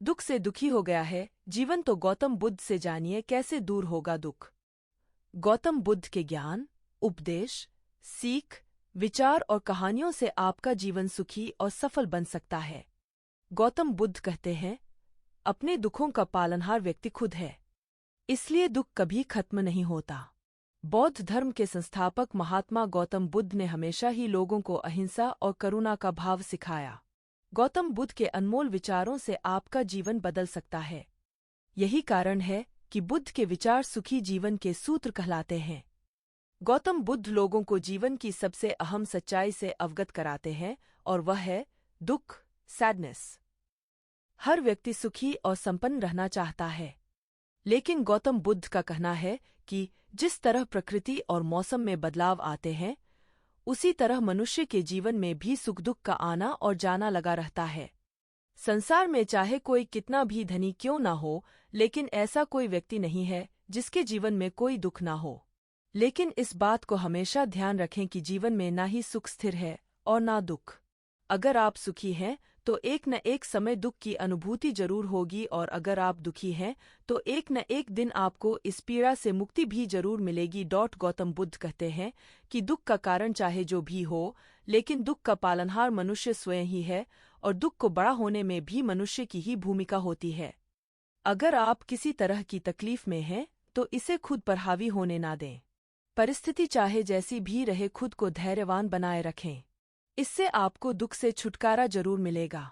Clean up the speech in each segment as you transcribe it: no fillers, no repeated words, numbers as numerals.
दुख से दुखी हो गया है जीवन, तो गौतम बुद्ध से जानिए कैसे दूर होगा दुख। गौतम बुद्ध के ज्ञान, उपदेश, सीख, विचार और कहानियों से आपका जीवन सुखी और सफल बन सकता है। गौतम बुद्ध कहते हैं, अपने दुखों का पालनहार व्यक्ति खुद है, इसलिए दुख कभी खत्म नहीं होता। बौद्ध धर्म के संस्थापक महात्मा गौतम बुद्ध ने हमेशा ही लोगों को अहिंसा और करुणा का भाव सिखाया। गौतम बुद्ध के अनमोल विचारों से आपका जीवन बदल सकता है। यही कारण है कि बुद्ध के विचार सुखी जीवन के सूत्र कहलाते हैं। गौतम बुद्ध लोगों को जीवन की सबसे अहम सच्चाई से अवगत कराते हैं, और वह है दुख, सैडनेस। हर व्यक्ति सुखी और संपन्न रहना चाहता है, लेकिन गौतम बुद्ध का कहना है कि जिस तरह प्रकृति और मौसम में बदलाव आते हैं, उसी तरह मनुष्य के जीवन में भी सुख दुख का आना और जाना लगा रहता है। संसार में चाहे कोई कितना भी धनी क्यों ना हो, लेकिन ऐसा कोई व्यक्ति नहीं है जिसके जीवन में कोई दुख ना हो। लेकिन इस बात को हमेशा ध्यान रखें कि जीवन में ना ही सुख स्थिर है और ना दुख। अगर आप सुखी हैं तो एक न एक समय दुख की अनुभूति जरूर होगी, और अगर आप दुखी हैं तो एक न एक दिन आपको इस पीड़ा से मुक्ति भी जरूर मिलेगी। गौतम बुद्ध कहते हैं कि दुख का कारण चाहे जो भी हो, लेकिन दुख का पालनहार मनुष्य स्वयं ही है, और दुख को बड़ा होने में भी मनुष्य की ही भूमिका होती है। अगर आप किसी तरह की तकलीफ में हैं तो इसे खुद पर हावी होने ना दें। परिस्थिति चाहे जैसी भी रहे, खुद को धैर्यवान बनाए रखें, इससे आपको दुख से छुटकारा जरूर मिलेगा।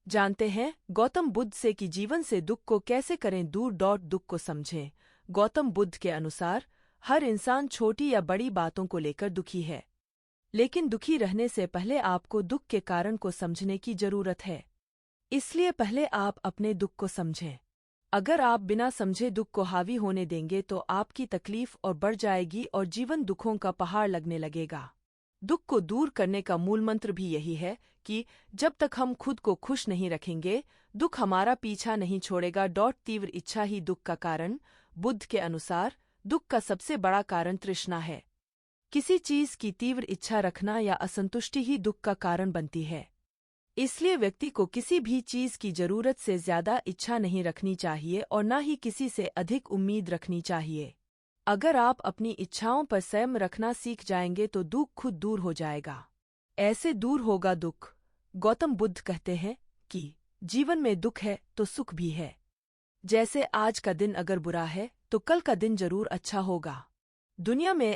जानते हैं गौतम बुद्ध से कि जीवन से दुख को कैसे करें दूर। दुख को समझें। गौतम बुद्ध के अनुसार हर इंसान छोटी या बड़ी बातों को लेकर दुखी है, लेकिन दुखी रहने से पहले आपको दुख के कारण को समझने की जरूरत है। इसलिए पहले आप अपने दुख को समझें। अगर आप बिना समझे दुख को हावी होने देंगे तो आपकी तकलीफ और बढ़ जाएगी और जीवन दुखों का पहाड़ लगने लगेगा। दुख को दूर करने का मूल मंत्र भी यही है कि जब तक हम खुद को खुश नहीं रखेंगे, दुख हमारा पीछा नहीं छोड़ेगा। तीव्र इच्छा ही दुख का कारण। बुद्ध के अनुसार दुख का सबसे बड़ा कारण तृष्णा है। किसी चीज की तीव्र इच्छा रखना या असंतुष्टि ही दुख का कारण बनती है। इसलिए व्यक्ति को किसी भी चीज की जरूरत से ज्यादा इच्छा नहीं रखनी चाहिए और न ही किसी से अधिक उम्मीद रखनी चाहिए। अगर आप अपनी इच्छाओं पर संयम रखना सीख जाएंगे तो दुख खुद दूर हो जाएगा। ऐसे दूर होगा दुख। गौतम बुद्ध कहते हैं कि जीवन में दुख है तो सुख भी है। जैसे आज का दिन अगर बुरा है तो कल का दिन जरूर अच्छा होगा। दुनिया में